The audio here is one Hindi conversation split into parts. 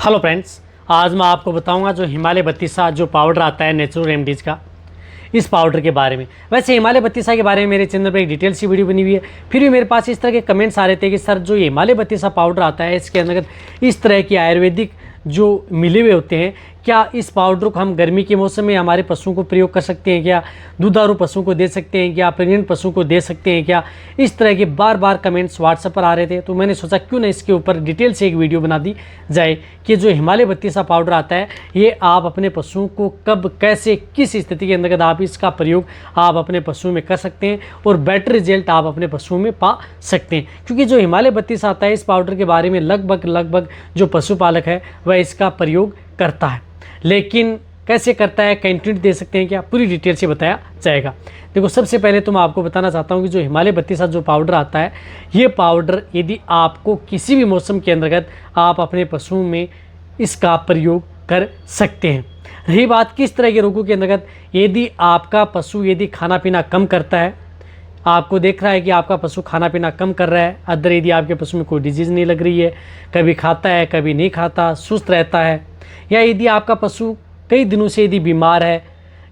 हेलो फ्रेंड्स, आज मैं आपको बताऊंगा जो हिमालय बत्तीसा जो पाउडर आता है नेचुरल रेमेडीज़ का, इस पाउडर के बारे में। वैसे हिमालय बत्तीसा के बारे में मेरे चैनल पर एक डिटेल सी वीडियो बनी हुई है, फिर भी मेरे पास इस तरह के कमेंट्स आ रहे थे कि सर जो हिमालय बत्तीसा पाउडर आता है इसके अंतर्गत इस तरह की आयुर्वेदिक जो मिले हुए होते हैं, क्या इस पाउडर को हम गर्मी के मौसम में हमारे पशुओं को प्रयोग कर सकते हैं क्या, दुधारू पशुओं को दे सकते हैं क्या, प्रेग्नेंट पशुओं को दे सकते हैं क्या। इस तरह के बार बार कमेंट्स व्हाट्सएप पर आ रहे थे, तो मैंने सोचा क्यों ना इसके ऊपर डिटेल से एक वीडियो बना दी जाए कि जो हिमालय बत्तीसा पाउडर आता है ये आप अपने पशुओं को कब, कैसे, किस स्थिति के अंतर्गत आप इसका प्रयोग आप अपने पशुओं में कर सकते हैं और बेटर रिजल्ट आप अपने पशुओं में पा सकते हैं। क्योंकि जो हिमालय बत्तीसा आता है इस पाउडर के बारे में लगभग जो पशुपालक है वह इसका प्रयोग करता है, लेकिन कैसे करता है, कंटेंट दे सकते हैं क्या, पूरी डिटेल से बताया जाएगा। देखो, सबसे पहले तो मैं आपको बताना चाहता हूं कि जो हिमालय बत्तीसा जो पाउडर आता है ये पाउडर यदि आपको किसी भी मौसम के अंतर्गत आप अपने पशुओं में इसका प्रयोग कर सकते हैं। रही बात किस तरह के रोगों के अंतर्गत, यदि आपका पशु यदि खाना पीना कम करता है, आपको देख रहा है कि आपका पशु खाना पीना कम कर रहा है, अदर यदि आपके पशु में कोई डिजीज़ नहीं लग रही है, कभी खाता है कभी नहीं खाता, सुस्त रहता है, या यदि आपका पशु कई दिनों से यदि बीमार है,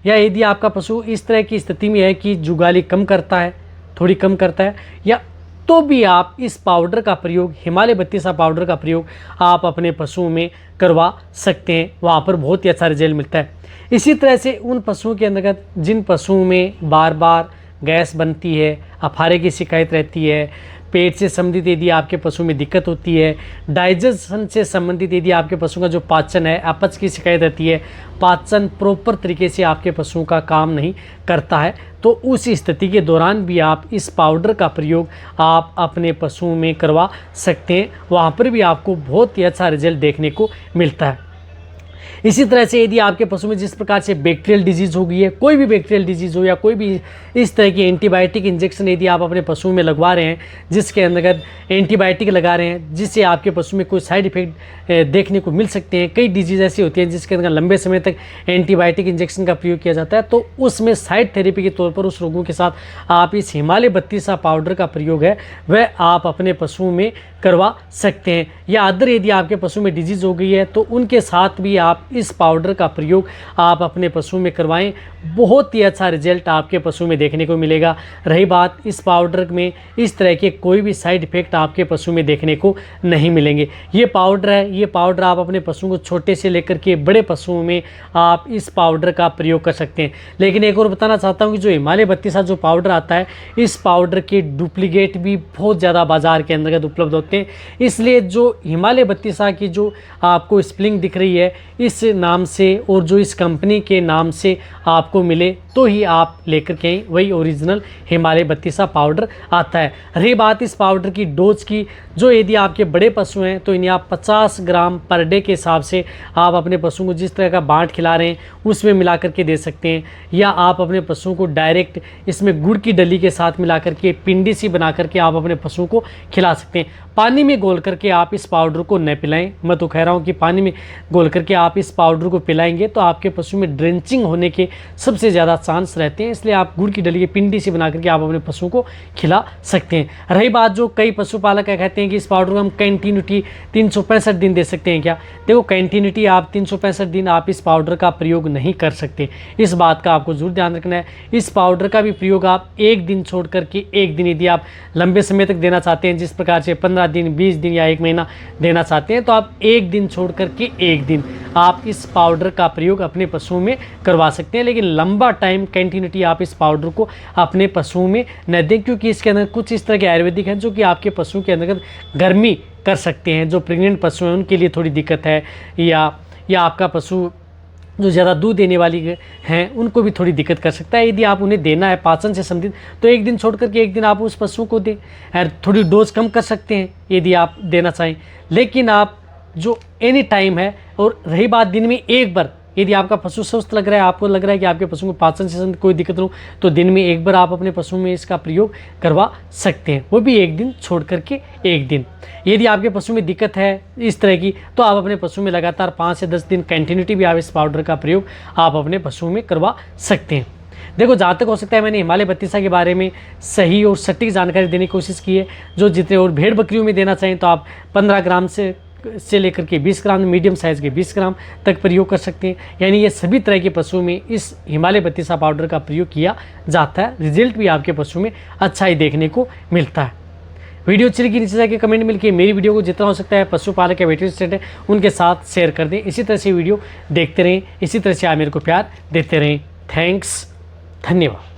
या यदि आपका पशु इस तरह की स्थिति में है कि जुगाली कम करता है, थोड़ी कम करता है, या तो भी आप इस पाउडर का प्रयोग, हिमालय बत्तीसा पाउडर का प्रयोग आप अपने पशुओं में करवा सकते हैं। वहाँ पर बहुत ही अच्छा रिजल्ट मिलता है। इसी तरह से उन पशुओं के अंतर्गत जिन पशुओं में बार बार गैस बनती है, अफारे की शिकायत रहती है, पेट से संबंधित यदि आपके पशु में दिक्कत होती है, डाइजेशन से संबंधित यदि आपके पशु का जो पाचन है, अपच की शिकायत रहती है, पाचन प्रॉपर तरीके से आपके पशुओं का काम नहीं करता है, तो उस स्थिति के दौरान भी आप इस पाउडर का प्रयोग आप अपने पशुओं में करवा सकते हैं। वहाँ पर भी आपको बहुत ही अच्छा रिजल्ट देखने को मिलता है। इसी तरह से यदि आपके पशु में जिस प्रकार से बैक्टीरियल डिजीज़ हो गई है, कोई भी बैक्टीरियल डिजीज़ हो या कोई भी इस तरह की एंटीबायोटिक इंजेक्शन यदि आप अपने पशुओं में लगवा रहे हैं, जिसके अंतर्गत एंटीबायोटिक लगा रहे हैं जिससे आपके पशु में कोई साइड इफेक्ट देखने को मिल सकते हैं, कई डिजीज़ ऐसी होती हैं जिसके अंदर लंबे समय तक एंटीबायोटिक इंजेक्शन का प्रयोग किया जाता है, तो उसमें साइड थेरेपी के तौर पर उस रोगों के साथ आप इस हिमालय बत्तीसा पाउडर का प्रयोग है वह आप अपने पशुओं में करवा सकते हैं। या अदर यदि आपके पशु में डिजीज़ हो गई है तो उनके साथ भी आप इस पाउडर का प्रयोग आप अपने पशु में करवाएं, बहुत ही अच्छा रिजल्ट आपके पशु में देखने को मिलेगा। रही बात इस पाउडर में इस तरह के कोई भी साइड इफेक्ट आपके पशु में देखने को नहीं मिलेंगे। ये पाउडर है, ये पाउडर आप अपने पशुओं को छोटे से लेकर के बड़े पशुओं में आप इस पाउडर का प्रयोग कर सकते हैं। लेकिन एक और बताना चाहता हूँ कि जो हिमालय बत्तीसा जो पाउडर आता है इस पाउडर के डुप्लीकेट भी बहुत ज़्यादा बाजार के अंतर्गत उपलब्ध होते हैं, इसलिए जो हिमालय बत्तीसा की जो आपको स्प्लिंग दिख रही है इस नाम से और जो इस कंपनी के नाम से आपको मिले तो ही आप लेकर के वही ओरिजिनल हिमालय बत्तीसा पाउडर आता है। रही बात इस पाउडर की डोज की, जो यदि आपके बड़े पशु हैं तो इन्हें आप 50 ग्राम पर डे के हिसाब से आप अपने पशुओं को जिस तरह का बांट खिला रहे हैं उसमें मिला करके दे सकते हैं, या आप अपने पशुओं को डायरेक्ट इसमें गुड़ की डली के साथ मिला करके पिंडी सी बना करके आप अपने पशुओं को खिला सकते हैं। पानी में घोल करके आप इस पाउडर को न पिलाएं, मैं तो कह रहा हूँ कि पानी में घोल करके आप इस पाउडर को पिलाएंगे तो आपके पशु में ड्रेंचिंग होने के सबसे ज़्यादा चांस रहते हैं, इसलिए आप गुड़ की डली की पिंडी से बना करके आप अपने पशुओं को खिला सकते हैं। रही बात जो कई पशुपालक कहते हैं कि इस पाउडर को हम कंटिन्यूटी 365 दिन दे सकते हैं क्या, देखो कंटिन्यूटी आप 365 दिन आप इस पाउडर का प्रयोग नहीं कर सकते, इस बात का आपको जरूर ध्यान रखना है। इस पाउडर का भी प्रयोग आप एक दिन छोड़ करके एक दिन यदि आप लंबे समय तक देना चाहते हैं, जिस प्रकार से 15 दिन 20 दिन या 1 महीना देना चाहते हैं, तो आप एक दिन छोड़ करके एक दिन आप इस पाउडर का प्रयोग अपने पशुओं में करवा सकते हैं। लेकिन लंबा टाइम कंटिन्यूटी आप इस पाउडर को अपने पशुओं में न दें, क्योंकि इसके अंदर कुछ इस तरह के आयुर्वेदिक हैं जो कि आपके पशुओं के अंदर गर्मी कर सकते हैं। जो प्रेग्नेंट पशु हैं उनके लिए थोड़ी दिक्कत है, या आपका पशु जो ज़्यादा दूध देने वाली हैं उनको भी थोड़ी दिक्कत कर सकता है। यदि आप उन्हें देना है पाचन से संबंधित तो एक दिन छोड़ करके एक दिन आप उस पशु को दें, थोड़ी डोज कम कर सकते हैं यदि आप देना चाहें। लेकिन आप जो एनी टाइम है, और रही बात दिन में एक बार, यदि आपका पशु स्वस्थ लग रहा है, आपको लग रहा है कि आपके पशु को पाचन से संबंधित कोई दिक्कत हो, तो दिन में एक बार आप अपने पशु में इसका प्रयोग करवा सकते हैं, वो भी एक दिन छोड़ करके एक दिन। यदि आपके पशु में दिक्कत है इस तरह की तो आप अपने पशु में लगातार 5 से 10 दिन कंटिन्यूटी भी आप इस पाउडर का प्रयोग आप अपने पशुओं में करवा सकते हैं। देखो, जहाँ तक हो सकता है मैंने हिमालय बत्तीसा के बारे में सही और सटीक जानकारी देने की कोशिश की है। जो जितने और भेड़ बकरियों में देना चाहें तो आप 15 ग्राम से से लेकर के 20 ग्राम, मीडियम साइज़ के 20 ग्राम तक प्रयोग कर सकते हैं। यानी ये सभी तरह के पशुओं में इस हिमालय बत्तीसा पाउडर का प्रयोग किया जाता है। रिजल्ट भी आपके पशु में अच्छा ही देखने को मिलता है। वीडियो अच्छी लगी नीचे जाके कमेंट मिलकर मेरी वीडियो को जितना हो सकता है पशुपालक या वेटरनरी है उनके साथ शेयर कर दें। इसी तरह से वीडियो देखते रहें, इसी तरह से आप मेरे को प्यार देते रहें। थैंक्स, धन्यवाद।